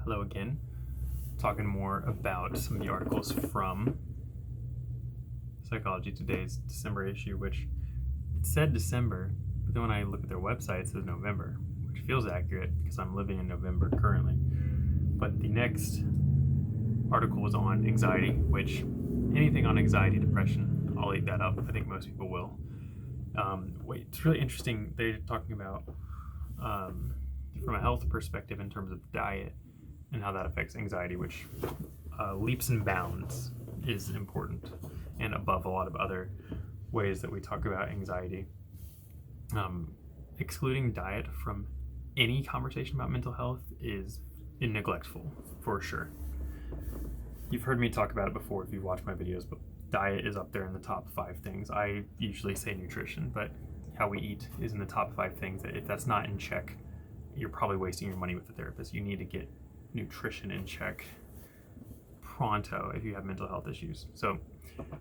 Hello again. Talking more about some of the articles from Psychology Today's December issue, which it said December, but then when I look at their website, it says November, which feels accurate because I'm living in November currently. But the next article was on anxiety, which anything on anxiety, depression, I'll eat that up. I think most people will. It's really interesting. They're talking about from a health perspective in terms of diet and how that affects anxiety, which leaps and bounds is important and above a lot of other ways that we talk about anxiety. Excluding diet from any conversation about mental health is neglectful for sure. You've heard me talk about it before if you've watched my videos, but diet is up there in the top 5 things. I usually say nutrition, but how we eat is in the top 5 things that if that's not in check, you're probably wasting your money with the therapist. You need to get nutrition in check pronto if you have mental health issues. So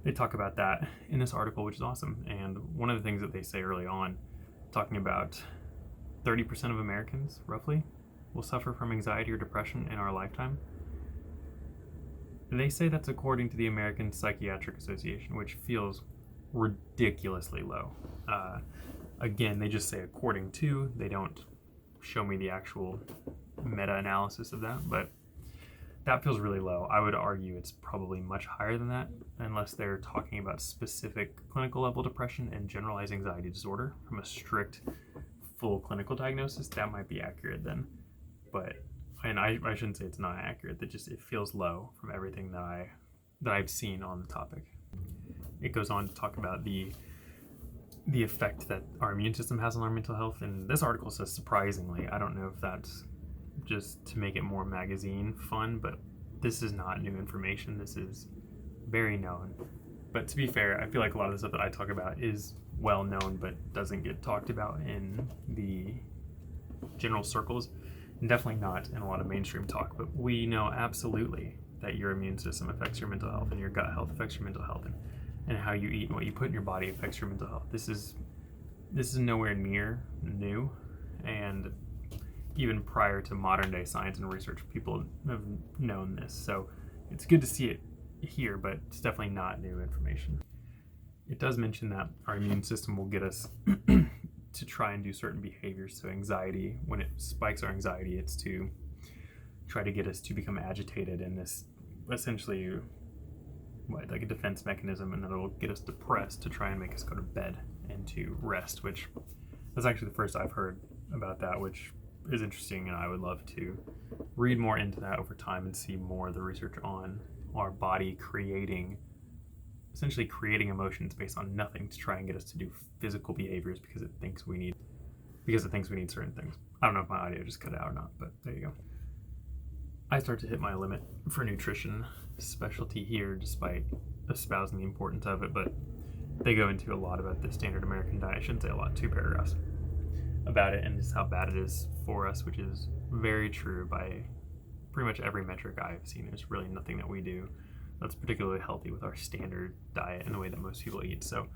they talk about that in this article, which is awesome. And one of the things that they say early on, talking about 30% of Americans roughly will suffer from anxiety or depression in our lifetime. They say that's according to the American Psychiatric Association, which feels ridiculously low. Again, they just say according to, they don't show me the actual meta-analysis of that, but that feels really low. I would argue it's probably much higher than that, unless they're talking about specific clinical level depression and generalized anxiety disorder from a strict full clinical diagnosis. That might be accurate then, but I shouldn't say it's not accurate. That just it feels low from everything that I've seen on the topic. It goes on to talk about the effect that our immune system has on our mental health, and this article says surprisingly. I don't know if that's just to make it more magazine fun, but this is not new information. This is very known. But to be fair, I feel like a lot of the stuff that I talk about is well known but doesn't get talked about in the general circles, and definitely not in a lot of mainstream talk. But we know absolutely that your immune system affects your mental health and your gut health affects your mental health, and how you eat and what you put in your body affects your mental health. This is nowhere near new, and even prior to modern day science and research, people have known this. So it's good to see it here, but it's definitely not new information. It does mention that our immune system will get us to try and do certain behaviors. So anxiety, when it spikes our anxiety, it's to try to get us to become agitated, and this essentially like a defense mechanism, and then it'll get us depressed to try and make us go to bed and to rest, which that's actually the first I've heard about that, which is interesting, and I would love to read more into that over time and see more of the research on our body essentially creating emotions based on nothing to try and get us to do physical behaviors because it thinks we need certain things. I don't know if my audio just cut out or not, but there you go. I start to hit my limit for nutrition specialty here, despite espousing the importance of it, but they go into a lot about the standard American diet. I shouldn't say a lot, 2 paragraphs about it, and just how bad it is for us, which is very true by pretty much every metric I've seen. There's really nothing that we do that's particularly healthy with our standard diet and the way that most people eat. So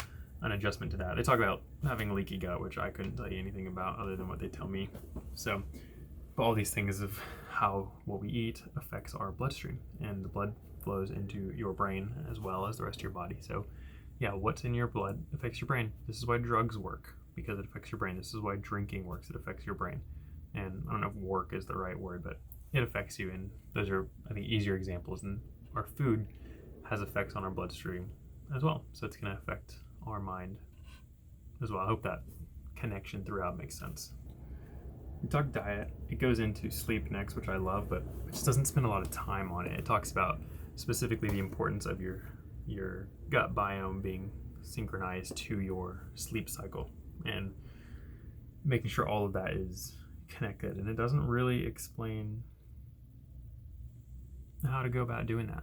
an adjustment to that. They talk about having a leaky gut, which I couldn't tell you anything about other than what they tell me. So all these things of how what we eat affects our bloodstream, and the blood flows into your brain as well as the rest of your body. So yeah, what's in your blood affects your brain. This is why drugs work, because it affects your brain. This is why drinking works, it affects your brain. And I don't know if work is the right word, but it affects you, and those are, I think, easier examples. And our food has effects on our bloodstream as well, so it's going to affect our mind as well. I hope that connection throughout makes sense. We talk diet. It goes into sleep next, which I love, but it just doesn't spend a lot of time on it. It talks about specifically the importance of your gut biome being synchronized to your sleep cycle and making sure all of that is connected. And it doesn't really explain how to go about doing that,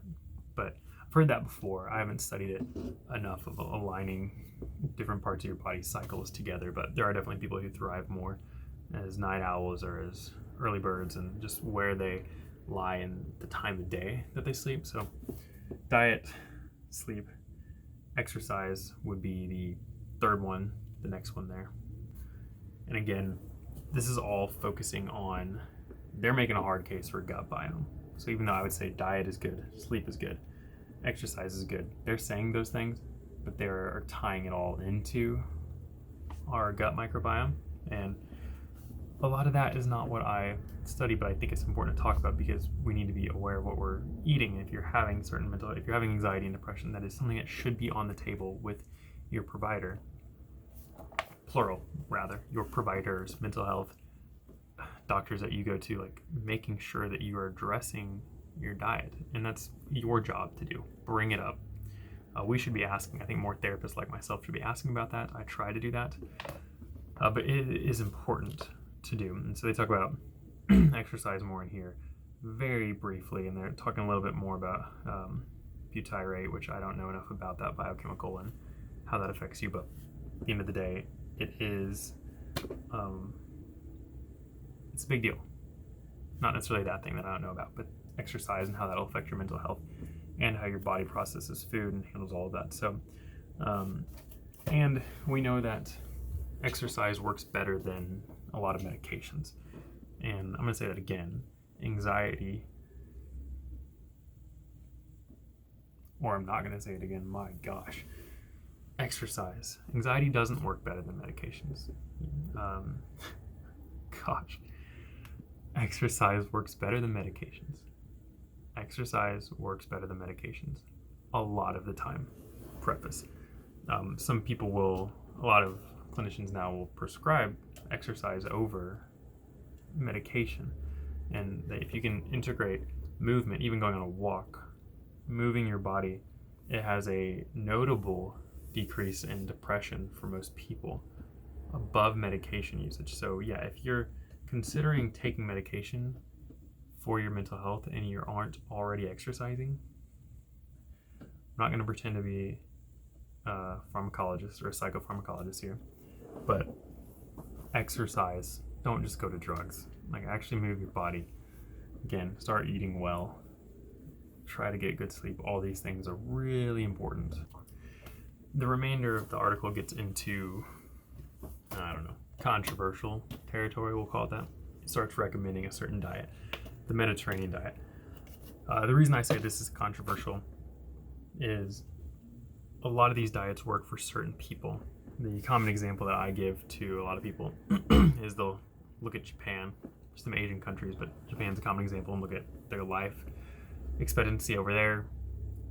but I've heard that before. I haven't studied it enough of aligning different parts of your body's cycles together, but there are definitely people who thrive more as night owls or as early birds, and just where they lie in the time of day that they sleep. So diet, sleep, exercise would be the third one, the next one there. And again, this is all focusing on they're making a hard case for gut biome. So even though I would say diet is good, sleep is good, exercise is good, they're saying those things, but they're tying it all into our gut microbiome. And a lot of that is not what I study, but I think it's important to talk about because we need to be aware of what we're eating. If you're having if you're having anxiety and depression, that is something that should be on the table with your provider, plural rather, your providers, mental health doctors that you go to, like making sure that you are addressing your diet, and that's your job to do. Bring it up. We should be asking. I think more therapists like myself should be asking about that. I try to do that, but it is important to do. And so they talk about exercise more in here very briefly, and they're talking a little bit more about butyrate, which I don't know enough about that biochemical and how that affects you, but at the end of the day, it is it's a big deal. Not necessarily that thing that I don't know about, but exercise and how that'll affect your mental health and how your body processes food and handles all of that. So and we know that exercise works better than a lot of medications. And I'm going to say that again. Anxiety, or I'm not going to say it again, my gosh. Exercise. Anxiety doesn't work better than medications. Gosh. Exercise works better than medications. Exercise works better than medications a lot of the time. Preface. Some people will, a lot of clinicians now will prescribe exercise over medication. And if you can integrate movement, even going on a walk, moving your body, it has a notable decrease in depression for most people above medication usage. So yeah, if you're considering taking medication for your mental health and you aren't already exercising, I'm not going to pretend to be a pharmacologist or a psychopharmacologist here, but exercise. Don't just go to drugs. Like, actually move your body. Again, start eating well. Try to get good sleep. All these things are really important. The remainder of the article gets into, I don't know, controversial territory, we'll call it that. It starts recommending a certain diet, the Mediterranean diet. The reason I say this is controversial is a lot of these diets work for certain people. The common example that I give to a lot of people is they'll look at Japan, some Asian countries, but Japan's a common example, and look at their life expectancy over there.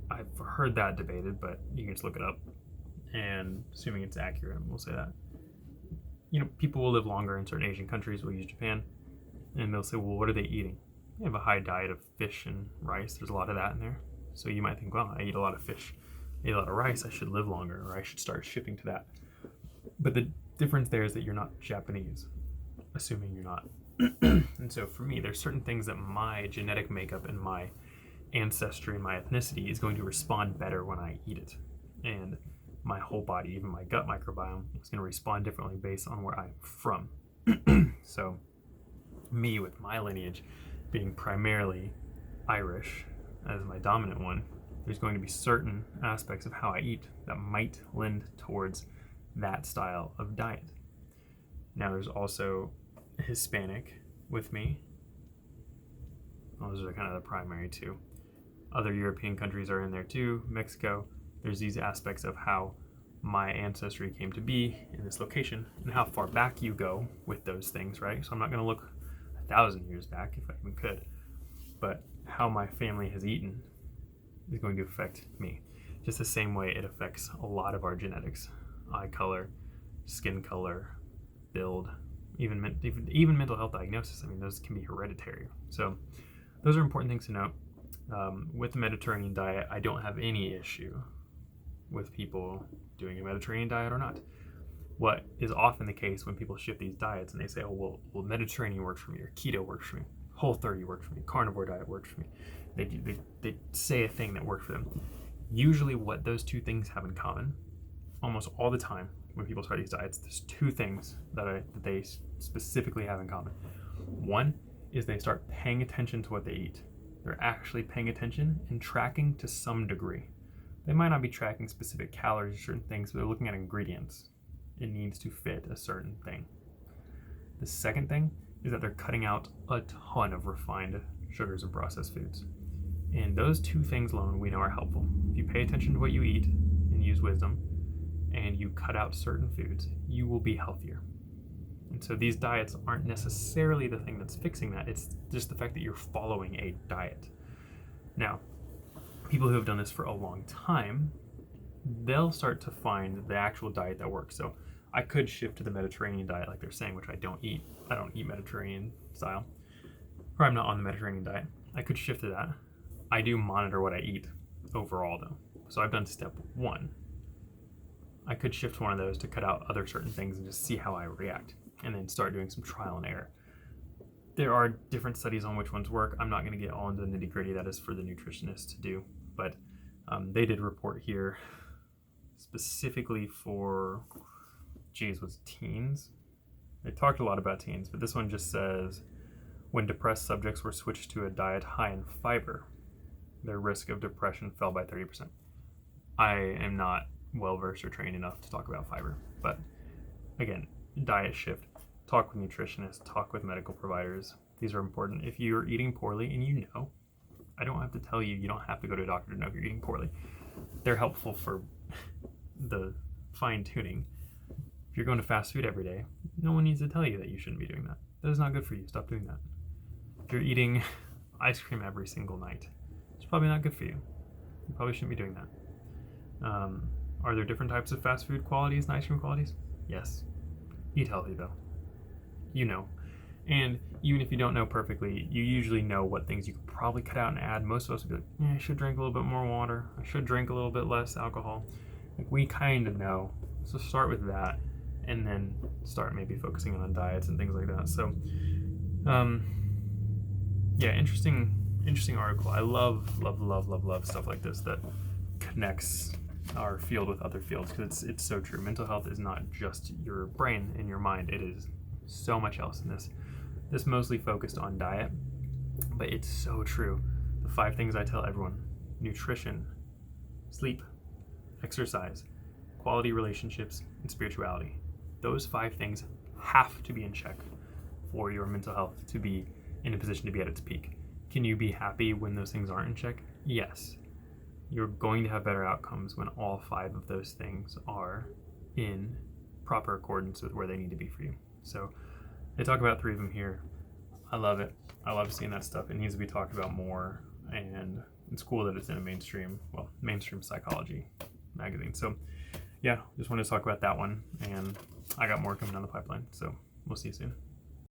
I've heard that debated, but you can just look it up, and assuming it's accurate, we'll say that. You know, people will live longer in certain Asian countries. We'll use Japan, and they'll say, well, what are they eating? They have a high diet of fish and rice. There's a lot of that in there. So you might think, well, I eat a lot of fish, I eat a lot of rice, I should live longer, or I should start shifting to that. But the difference there is that you're not Japanese, assuming you're not. And so for me, there's certain things that my genetic makeup and my ancestry and my ethnicity is going to respond better when I eat it. And my whole body, even my gut microbiome, is going to respond differently based on where I'm from. So me, with my lineage being primarily Irish as my dominant one, there's going to be certain aspects of how I eat that might lend towards that style of diet. Now there's also Hispanic with me. Those are kind of the primary two. Other European countries are in there too, Mexico. There's these aspects of how my ancestry came to be in this location and how far back you go with those things, right? So I'm not going to look 1,000 years back if I even could, but how my family has eaten is going to affect me. Just the same way it affects a lot of our genetics. Eye color, skin color, build, even mental health diagnosis. I mean, those can be hereditary. So those are important things to note. With the Mediterranean diet, I don't have any issue with people doing a Mediterranean diet or not. What is often the case when people shift these diets and they say, oh, well, Mediterranean works for me, or keto works for me, Whole30 works for me, carnivore diet works for me. They say a thing that works for them. Usually what those two things have in common, almost all the time when people start these diets, there's two things that they specifically have in common. One is they start paying attention to what they eat. They're actually paying attention and tracking to some degree. They might not be tracking specific calories or certain things, but they're looking at ingredients. It needs to fit a certain thing. The second thing is that they're cutting out a ton of refined sugars and processed foods. And those two things alone we know are helpful. If you pay attention to what you eat and use wisdom, and you cut out certain foods, you will be healthier. And so these diets aren't necessarily the thing that's fixing that. It's just the fact that you're following a diet. Now, people who have done this for a long time, they'll start to find the actual diet that works. So I could shift to the Mediterranean diet like they're saying, which I don't eat. I don't eat Mediterranean style, or I'm not on the Mediterranean diet. I could shift to that. I do monitor what I eat overall though. So I've done step 1. I could shift one of those to cut out other certain things and just see how I react, and then start doing some trial and error. There are different studies on which ones work. I'm not going to get all into the nitty gritty. That is for the nutritionists to do, but they did a report here specifically for, was teens? They talked a lot about teens, but this one just says, when depressed subjects were switched to a diet high in fiber, their risk of depression fell by 30%. I am not well-versed or trained enough to talk about fiber, but again, diet shift, talk with nutritionists, talk with medical providers. These are important. If you're eating poorly, and you know, I don't have to tell you, you don't have to go to a doctor to know if you're eating poorly. They're helpful for the fine-tuning. If you're going to fast food every day, no one needs to tell you that you shouldn't be doing that. That is not good for you. Stop doing that. If you're eating ice cream every single night, it's probably not good for you. You probably shouldn't be doing that. Are there different types of fast food qualities and ice cream qualities? Yes. Eat healthy though. You know. And even if you don't know perfectly, you usually know what things you could probably cut out and add. Most of us would be like, yeah, I should drink a little bit more water. I should drink a little bit less alcohol. Like, we kind of know. So start with that, and then start maybe focusing on diets and things like that. So, yeah, interesting article. I love stuff like this that connects our field with other fields, because it's so true. Mental health is not just your brain and your mind. It is so much else in this. This mostly focused on diet, but it's so true. The 5 things I tell everyone: nutrition, sleep, exercise, quality relationships, and spirituality. Those 5 things have to be in check for your mental health to be in a position to be at its peak. Can you be happy when those things aren't in check? Yes. You're going to have better outcomes when all 5 of those things are in proper accordance with where they need to be for you. So they talk about 3 of them here. I love it. I love seeing that stuff. It needs to be talked about more, and it's cool that it's in a mainstream psychology magazine. So yeah, just wanted to talk about that one, and I got more coming down the pipeline. So we'll see you soon.